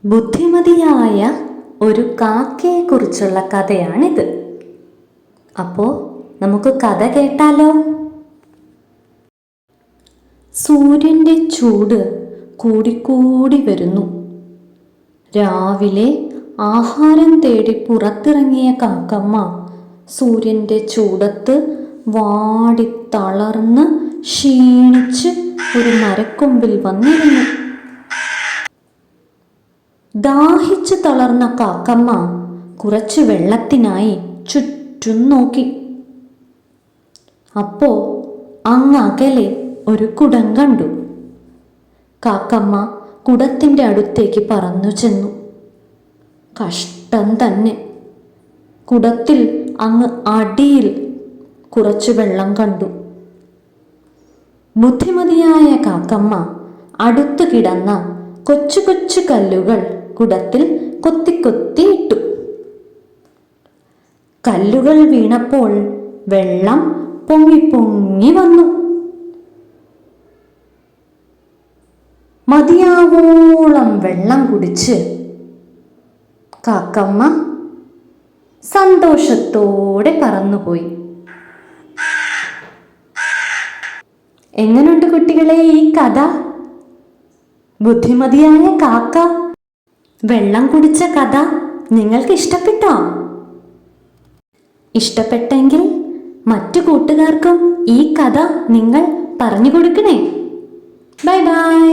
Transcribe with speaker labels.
Speaker 1: ബുദ്ധിമതിയായ ഒരു കാക്കയെക്കുറിച്ചുള്ള കഥയാണിത്. അപ്പോൾ നമുക്ക് കഥ കേട്ടാലോ? സൂര്യൻ്റെ ചൂട് കൂടിക്കൂടി വരുന്നു. രാവിലെ ആഹാരം തേടി പുറത്തിറങ്ങിയ കാക്കമ്മ സൂര്യൻ്റെ ചൂടത്ത് വാടി തളർന്ന് ക്ഷീണിച്ച് ഒരു മരക്കൊമ്പിൽ വന്നിരുന്നു. ദാഹിച്ചു തളർന്ന കാക്കമ്മ കുറച്ച് വെള്ളത്തിനായി ചുറ്റും നോക്കി. അപ്പോ അങ്ങകലെ ഒരു കുടം കണ്ടു. കാക്കമ്മ കുടത്തിൻ്റെ അടുത്തേക്ക് പറന്നു ചെന്നു. കഷ്ടം തന്നെ. കുടത്തിൽ അങ്ങ് അടിയിൽ കുറച്ച് വെള്ളം കണ്ടു. ബുദ്ധിമതിയായ കാക്കമ്മ അടുത്തു കിടന്ന കൊച്ചു കൊച്ചു കല്ലുകൾ കുടത്തിൽ കൊത്തി ഇട്ടു. കല്ലുകൾ വീണപ്പോൾ വെള്ളം പൊങ്ങി വന്നു. മതിയാവോളം വെള്ളം കുടിച്ച് കാക്കമ്മ സന്തോഷത്തോടെ പറന്നുപോയി. എങ്ങനെയുണ്ട് കുട്ടികളെ ഈ കഥ? ബുദ്ധിമതിയായ കാക്ക വെള്ളം കുടിച്ച കഥ നിങ്ങൾക്ക് ഇഷ്ടപ്പെട്ടോ? ഇഷ്ടപ്പെട്ടെങ്കിൽ മറ്റു കൂട്ടുകാർക്കും ഈ കഥ നിങ്ങൾ പറഞ്ഞു കൊടുക്കണേ. Bye bye.